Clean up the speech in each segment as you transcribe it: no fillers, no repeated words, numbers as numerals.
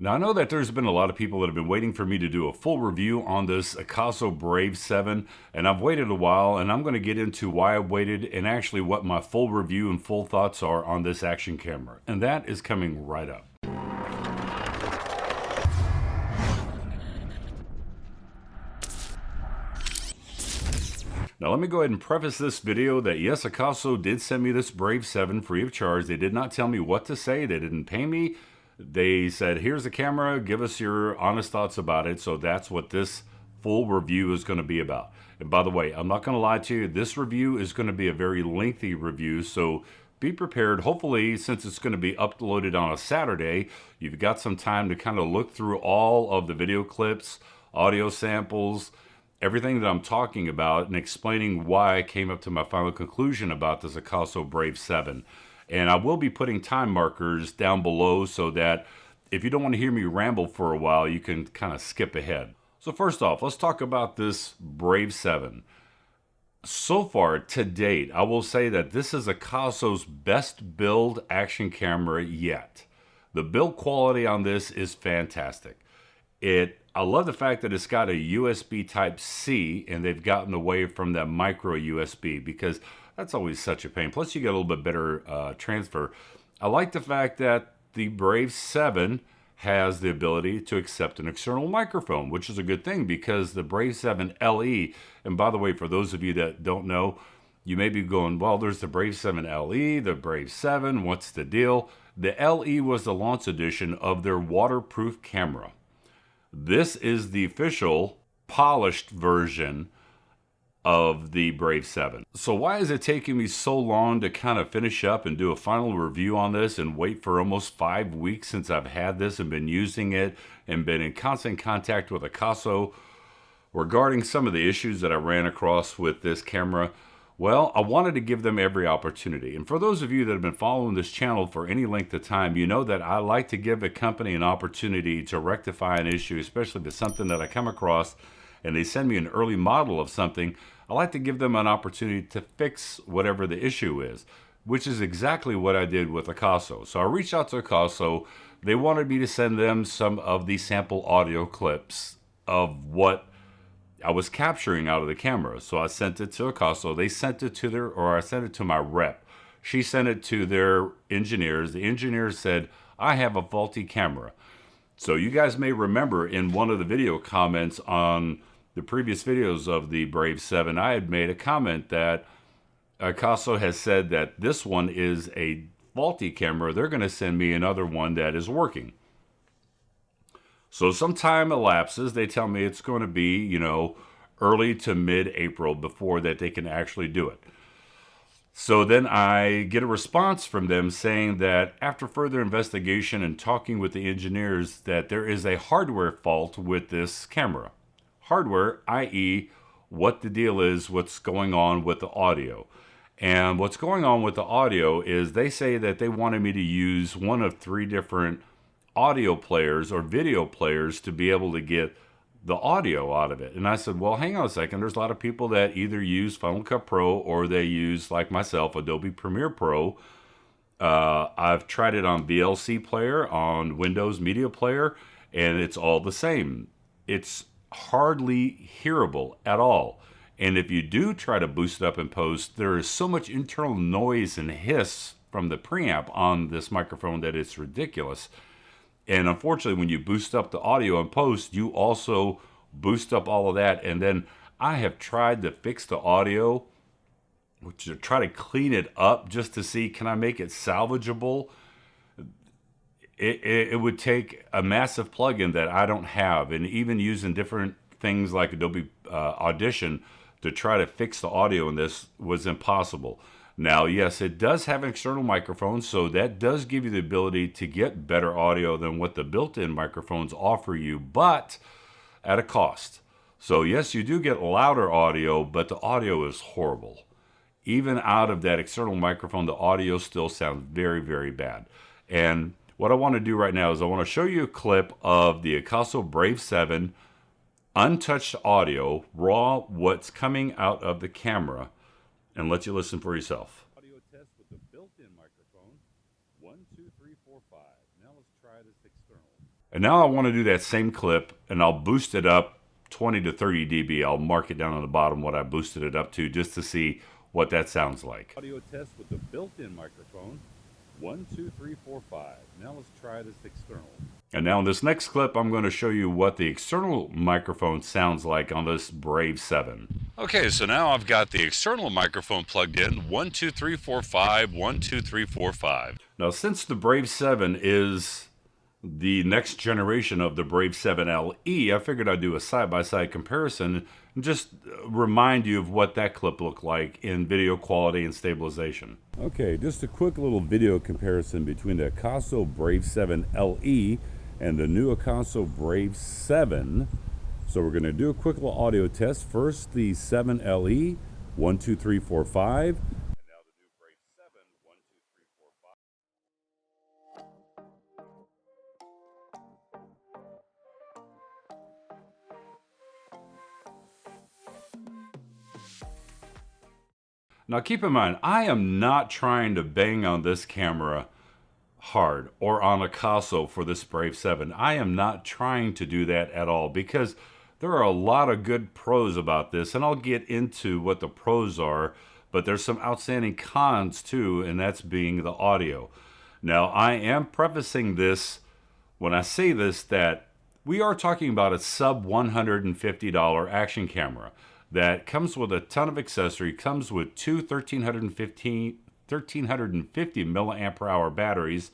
Now, I know that there's been a lot of people that have been waiting for me to do a full review on this Akaso Brave 7, and I've waited a while, and I'm going to get into why I waited and actually what my full review and full thoughts are on this action camera. And that is coming right up. Now, let me go ahead and preface this video that yes, Akaso did send me this Brave 7 free of charge. They did not tell me what to say. They didn't pay me. They said, here's the camera, give us your honest thoughts about it. So that's what this full review is going to be about. And by the way, I'm not going to lie to you, this review is going to be a very lengthy review, so be prepared. Hopefully, since it's going to be uploaded on a Saturday, you've got some time to kind of look through all of the video clips, audio samples, everything that I'm talking about, and explaining why I came up to my final conclusion about this Akaso Brave 7. And I will be putting time markers down below so that if you don't want to hear me ramble for a while, you can kind of skip ahead. So first off, let's talk about this Brave 7. So far, to date, I will say that this is Akaso's best build action camera yet. The build quality on this is fantastic. I love the fact that it's got a USB Type-C and they've gotten away from that micro USB because that's always such a pain. Plus, you get a little bit better transfer. I like the fact that the Brave 7 has the ability to accept an external microphone, which is a good thing because the Brave 7 LE, and by the way, for those of you that don't know, you may be going, well, there's the Brave 7 LE, the Brave 7, what's the deal? The LE was the launch edition of their waterproof camera. This is the official polished version of the Brave 7. So why is it taking me so long to kind of finish up and do a final review on this and wait for almost 5 weeks since I've had this and been using it and been in constant contact with Akaso regarding some of the issues that I ran across with this camera? Well, I wanted to give them every opportunity. And for those of you that have been following this channel for any length of time, you know that I like to give a company an opportunity to rectify an issue, especially if it's something that I come across and they send me an early model of something. I like to give them an opportunity to fix whatever the issue is, which is exactly what I did with Akaso. So I reached out to Akaso. They wanted me to send them some of the sample audio clips of what I was capturing out of the camera. So I sent it to Akaso. They sent it to I sent it to my rep. She sent it to their engineers. The engineers said, I have a faulty camera. So you guys may remember in one of the video comments on the previous videos of the Brave 7, I had made a comment that Akaso has said that this one is a faulty camera. They're going to send me another one that is working. So some time elapses. They tell me it's going to be, early to mid-April before that they can actually do it. So then I get a response from them saying that after further investigation and talking with the engineers that there is a hardware fault with this camera. Hardware, i.e. what the deal is, what's going on with the audio. And what's going on with the audio is they say that they wanted me to use one of 3 different audio players or video players to be able to get the audio out of it. And I said, well, hang on a second. There's a lot of people that either use Final Cut Pro or they use, like myself, Adobe Premiere Pro. I've tried it on VLC player, on Windows Media Player, and it's all the same. It's hardly hearable at all. And if you do try to boost it up in post, there is so much internal noise and hiss from the preamp on this microphone that it's ridiculous. And unfortunately, when you boost up the audio in post, you also boost up all of that. And then I have tried to fix the audio, which to try to clean it up just to see, can I make it salvageable? It would take a massive plugin that I don't have, and even using different things like Adobe Audition to try to fix the audio in this was impossible. Now, yes, it does have an external microphone, so that does give you the ability to get better audio than what the built-in microphones offer you, but at a cost. So yes, you do get louder audio, but the audio is horrible. Even out of that external microphone, the audio still sounds very, very bad. And what I want to do right now is I want to show you a clip of the Akaso Brave 7 untouched audio, raw, what's coming out of the camera, and let you listen for yourself. Audio test with the built-in microphone. 1, 2, 3, 4, 5. Now let's try this external. And now I want to do that same clip, and I'll boost it up 20 to 30 dB. I'll mark it down on the bottom what I boosted it up to just to see what that sounds like. Audio test with the built-in microphone. 1, 2, 3, 4, 5. Now let's try this external. And now in this next clip, I'm going to show you what the external microphone sounds like on this Brave 7. Okay, so now I've got the external microphone plugged in. 1, 2, 3, 4, 5. 1, 2, 3, 4, 5. Now, since the Brave 7 is the next generation of the Brave 7 LE, I figured I'd do a side-by-side comparison and just remind you of what that clip looked like in video quality and stabilization. Okay, just a quick little video comparison between the Akaso Brave 7 LE and the new Akaso Brave 7. So we're going to do a quick little audio test. First, the 7 LE, 1, 2, 3, 4, 5. Now keep in mind, I am not trying to bang on this camera hard or on Akaso for this Brave 7. I am not trying to do that at all because there are a lot of good pros about this, and I'll get into what the pros are, but there's some outstanding cons too, and that's being the audio. Now I am prefacing this when I say this that we are talking about a sub $150 action camera that comes with a ton of accessory, comes with two 1350 milliamp hour batteries,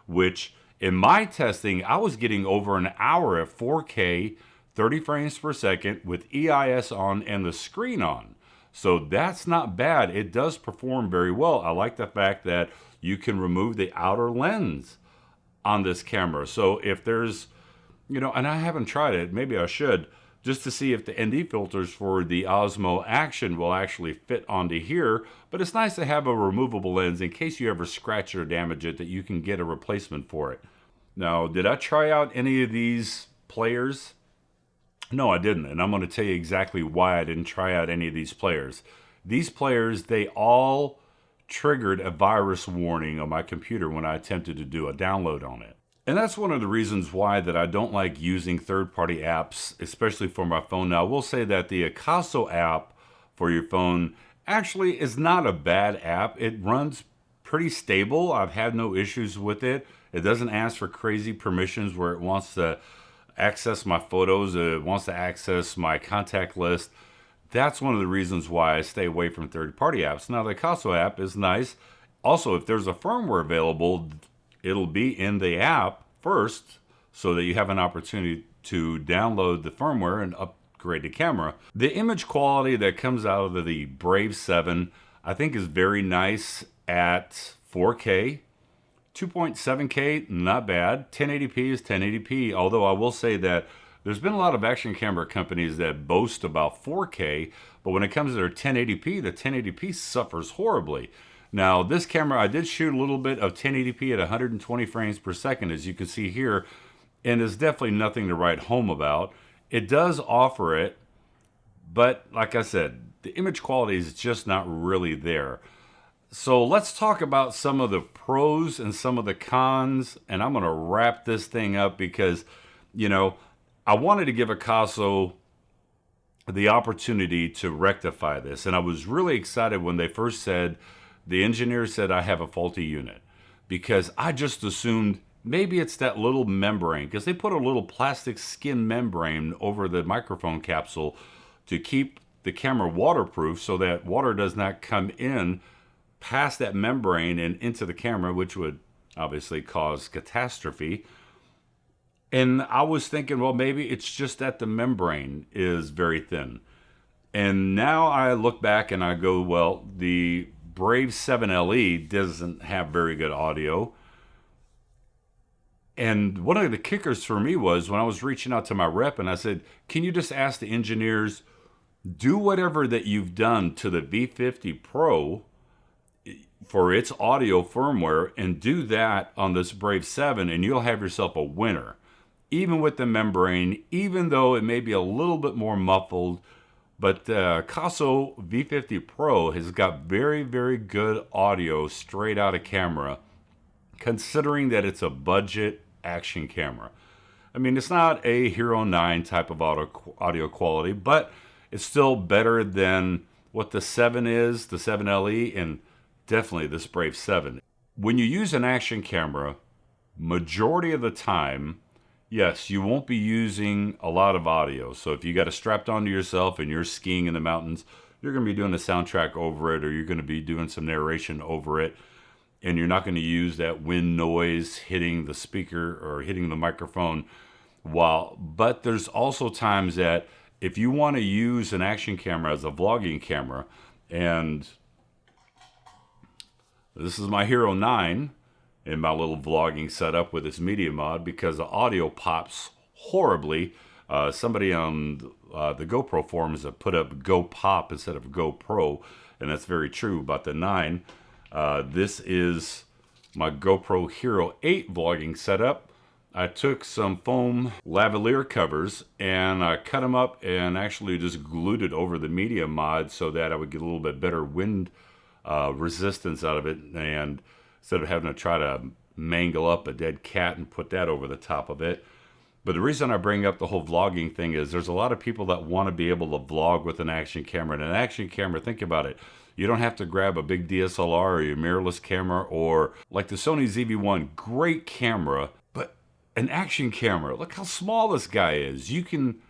which in my testing, I was getting over an hour at 4K, 30 frames per second with EIS on and the screen on. So that's not bad. It does perform very well. I like the fact that you can remove the outer lens on this camera. So if there's, and I haven't tried it, maybe I should, just to see if the ND filters for the Osmo Action will actually fit onto here. But it's nice to have a removable lens in case you ever scratch it or damage it, that you can get a replacement for it. Now, did I try out any of these players? No, I didn't. And I'm going to tell you exactly why I didn't try out any of these players. These players, they all triggered a virus warning on my computer when I attempted to do a download on it. And that's one of the reasons why that I don't like using third-party apps, especially for my phone. Now, I will say that the Akaso app for your phone actually is not a bad app. It runs pretty stable. I've had no issues with it. It doesn't ask for crazy permissions where it wants to access my photos, it wants to access my contact list. That's one of the reasons why I stay away from third-party apps. Now, the Akaso app is nice. Also, if there's a firmware available, it'll be in the app first so that you have an opportunity to download the firmware and upgrade the camera. The image quality that comes out of the Brave 7, I think is very nice at 4K. 2.7K, not bad. 1080p is 1080p, although I will say that there's been a lot of action camera companies that boast about 4K, but when it comes to their 1080p, the 1080p suffers horribly. Now, this camera, I did shoot a little bit of 1080p at 120 frames per second, as you can see here, and it's definitely nothing to write home about. It does offer it, but like I said, the image quality is just not really there. So let's talk about some of the pros and some of the cons, and I'm going to wrap this thing up because, I wanted to give Akaso the opportunity to rectify this, and I was really excited when they first said, the engineer said I have a faulty unit, because I just assumed maybe it's that little membrane, because they put a little plastic skin membrane over the microphone capsule to keep the camera waterproof so that water does not come in past that membrane and into the camera, which would obviously cause catastrophe. And I was thinking, well, maybe it's just that the membrane is very thin. And now I look back and I go, well, the Brave 7 LE doesn't have very good audio. And one of the kickers for me was when I was reaching out to my rep and I said, can you just ask the engineers, do whatever that you've done to the V50 Pro for its audio firmware and do that on this Brave 7 and you'll have yourself a winner. Even with the membrane, even though it may be a little bit more muffled, but Akaso V50 Pro has got very, very good audio straight out of camera, considering that it's a budget action camera. I mean, it's not a Hero 9 type of audio quality, but it's still better than what the 7 is, the 7LE, and definitely this Brave 7. When you use an action camera, majority of the time, yes, you won't be using a lot of audio. So if you got it strapped onto yourself and you're skiing in the mountains, you're going to be doing a soundtrack over it, or you're going to be doing some narration over it, and you're not going to use that wind noise hitting the speaker or hitting the microphone. But there's also times that if you want to use an action camera as a vlogging camera, and this is my Hero 9 in my little vlogging setup with this media mod, because the audio pops horribly. Somebody on the GoPro forums have put up Go Pop instead of GoPro, and that's very true about the 9. This is my GoPro Hero 8 vlogging setup. I took some foam lavalier covers and I cut them up and actually just glued it over the media mod so that I would get a little bit better wind resistance out of it, and instead of having to try to mangle up a dead cat and put that over the top of it. But the reason I bring up the whole vlogging thing is there's a lot of people that want to be able to vlog with an action camera. And an action camera, think about it. You don't have to grab a big DSLR or your mirrorless camera, or like the Sony ZV-1, great camera, but an action camera. Look how small this guy is. You can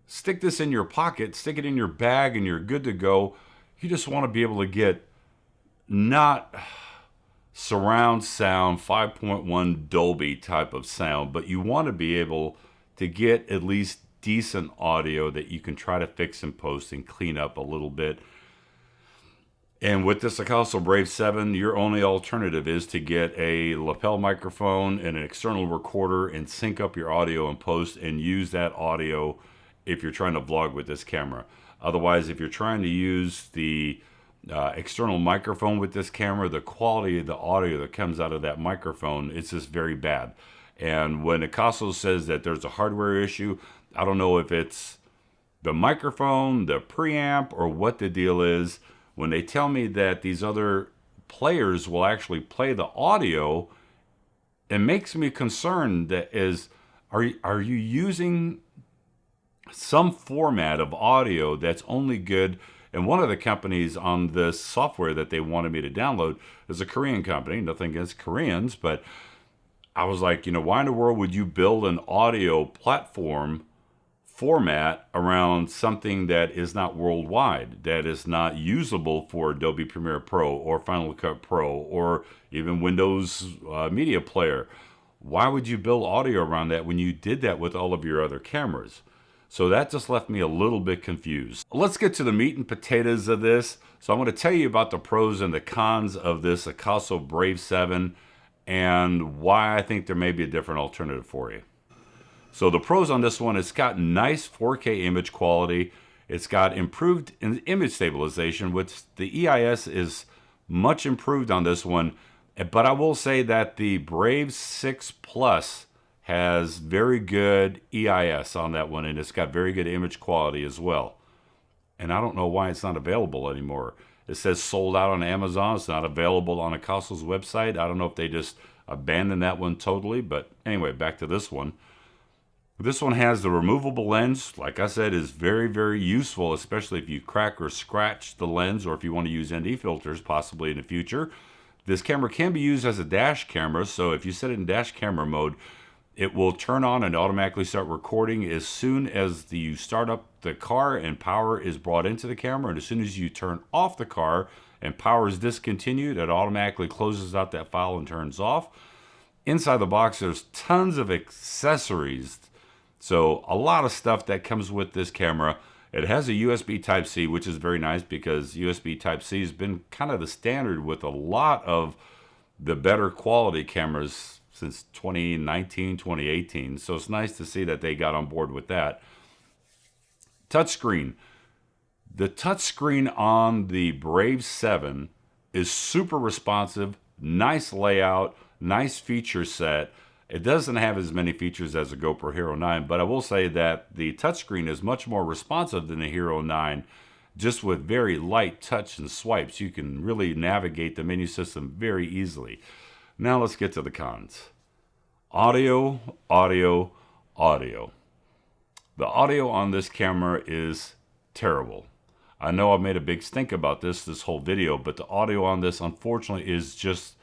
stick this in your pocket, stick it in your bag, and you're good to go. You just want to be able to get not surround sound 5.1 Dolby type of sound, but you want to be able to get at least decent audio that you can try to fix and post and clean up a little bit. And with this Akaso Brave 7, your only alternative is to get a lapel microphone and an external recorder and sync up your audio in post and use that audio if you're trying to vlog with this camera. Otherwise, if you're trying to use the external microphone with this camera, the quality of the audio that comes out of that microphone, it's just very bad. And when Akaso says that there's a hardware issue, I don't know if it's the microphone, the preamp, or what the deal is. When they tell me that these other players will actually play the audio, it makes me concerned that are you using some format of audio that's only good? And one of the companies on this software that they wanted me to download is a Korean company. Nothing against Koreans, but I was like, why in the world would you build an audio platform format around something that is not worldwide, that is not usable for Adobe Premiere Pro or Final Cut Pro or even Windows Media Player? Why would you build audio around that when you did that with all of your other cameras? So that just left me a little bit confused. Let's get to the meat and potatoes of this. So I'm going to tell you about the pros and the cons of this Akaso Brave 7 and why I think there may be a different alternative for you. So the pros on this one, it's got nice 4K image quality. It's got improved image stabilization, which the EIS is much improved on this one. But I will say that the Brave 6 Plus has very good EIS on that one, and it's got very good image quality as well. And I don't know why it's not available anymore. It says sold out on Amazon. It's not available on Akaso's website. I don't know if they just abandoned that one totally, but anyway, back to this one. This one has the removable lens. Like I said, is very, very useful, especially if you crack or scratch the lens, or if you want to use ND filters possibly in the future. This camera can be used as a dash camera, so if you set it in dash camera mode, it will turn on and automatically start recording as soon as you start up the car and power is brought into the camera. And as soon as you turn off the car and power is discontinued, it automatically closes out that file and turns off. Inside the box, there's tons of accessories. So a lot of stuff that comes with this camera. It has a USB Type-C, which is very nice because USB Type-C has been kind of the standard with a lot of the better quality cameras since 2019, 2018. So it's nice to see that they got on board with that. Touchscreen. The touchscreen on the Brave 7 is super responsive, nice layout, nice feature set. It doesn't have as many features as a GoPro Hero 9, but I will say that the touchscreen is much more responsive than the Hero 9. Just with very light touch and swipes, you can really navigate the menu system very easily. Now let's get to the cons. Audio, audio, audio. The audio on this camera is terrible. I know I've made a big stink about this whole video, but the audio on this, unfortunately, is just,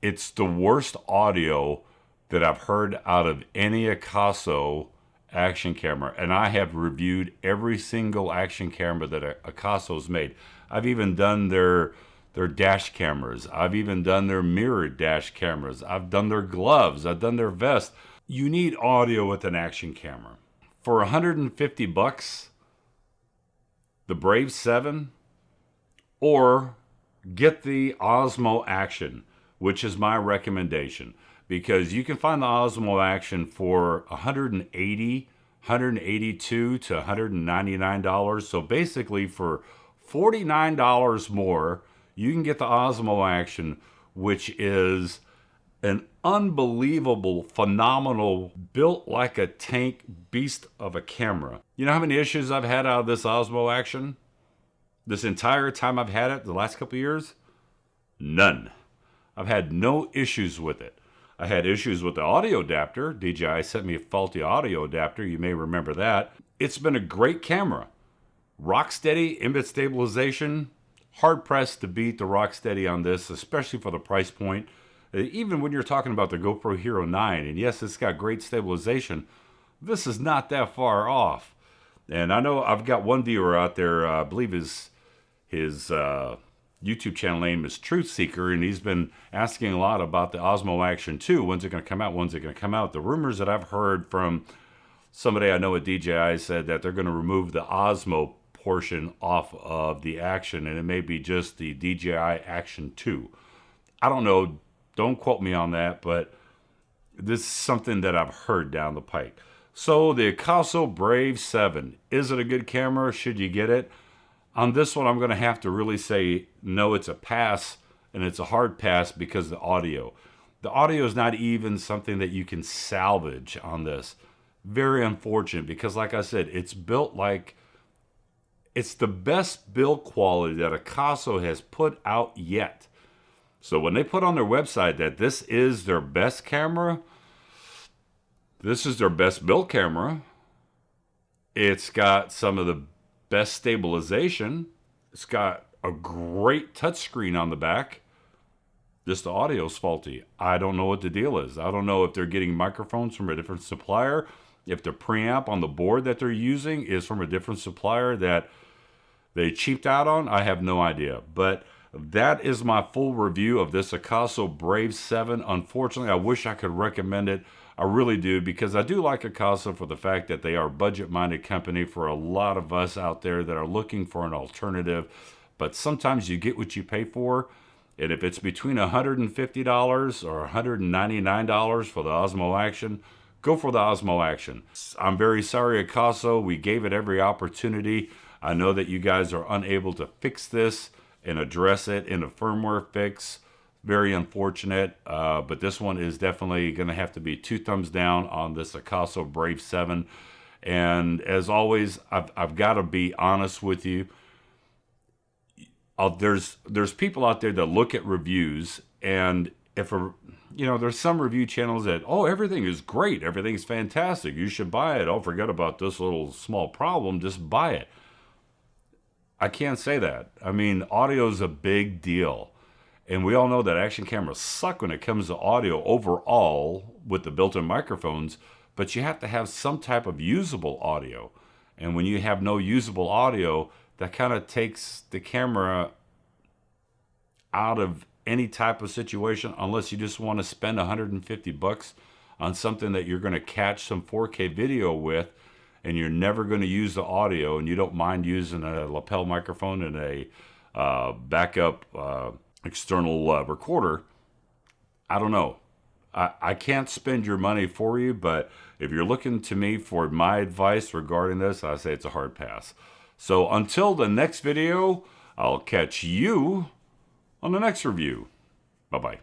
it's the worst audio that I've heard out of any Akaso action camera. And I have reviewed every single action camera that Akaso's made. I've even done their dash cameras. I've even done their mirrored dash cameras. I've done their gloves. I've done their vest. You need audio with an action camera. For 150 bucks, the Brave 7, or get the Osmo Action, which is my recommendation, because you can find the Osmo Action for $182 to $199. So basically for $49 more, you can get the Osmo Action, which is an unbelievable, phenomenal, built like a tank beast of a camera. You know how many issues I've had out of this Osmo Action? This entire time I've had it, the last couple of years? None. I've had no issues with it. I had issues with the audio adapter. DJI sent me a faulty audio adapter. You may remember that. It's been a great camera. Rocksteady, input stabilization, hard pressed to beat the Rocksteady on this, especially for the price point. Even when you're talking about the GoPro Hero 9, and yes, it's got great stabilization, this is not that far off. And I know I've got one viewer out there, I believe his YouTube channel name is Truth Seeker, and he's been asking a lot about the Osmo Action 2. When's it going to come out? When's it going to come out? The rumors that I've heard from somebody I know at DJI said that they're going to remove the Osmo portion off of the Action, and it may be just the DJI Action 2. I don't know. Don't quote me on that, but this is something that I've heard down the pike. So the Akaso Brave 7, is it a good camera? Should you get it? On this one, I'm going to have to really say, no, it's a pass, and it's a hard pass because of the audio. The audio is not even something that you can salvage on this. Very unfortunate, because like I said, it's built like, it's the best build quality that Akaso has put out yet. So when they put on their website that this is their best camera, this is their best build camera. It's got some of the best stabilization. It's got a great touchscreen on the back. Just the audio's faulty. I don't know what the deal is. I don't know if they're getting microphones from a different supplier, if the preamp on the board that they're using is from a different supplier that they cheaped out on. I have no idea. But that is my full review of this Akaso Brave 7. Unfortunately, I wish I could recommend it. I really do, because I do like Akaso for the fact that they are a budget-minded company for a lot of us out there that are looking for an alternative. But sometimes you get what you pay for. And if it's between $150 or $199 for the Osmo Action, go for the Osmo Action. I'm very sorry, Akaso. We gave it every opportunity. I know that you guys are unable to fix this and address it in a firmware fix. Very unfortunate, but this one is definitely going to have to be 2 thumbs down on this Akaso Brave 7. And as always, I've got to be honest with you. There's people out there that look at reviews, and there's some review channels that, oh, everything is great, everything's fantastic, you should buy it. Oh, forget about this little small problem, just buy it. I can't say that. I mean, audio is a big deal. And we all know that action cameras suck when it comes to audio overall with the built-in microphones, but you have to have some type of usable audio. And when you have no usable audio, that kind of takes the camera out of any type of situation, unless you just want to spend 150 bucks on something that you're going to catch some 4K video with, and you're never going to use the audio, and you don't mind using a lapel microphone and a backup external recorder. I don't know. I can't spend your money for you, but if you're looking to me for my advice regarding this, I say it's a hard pass. So until the next video, I'll catch you on the next review. Bye-bye.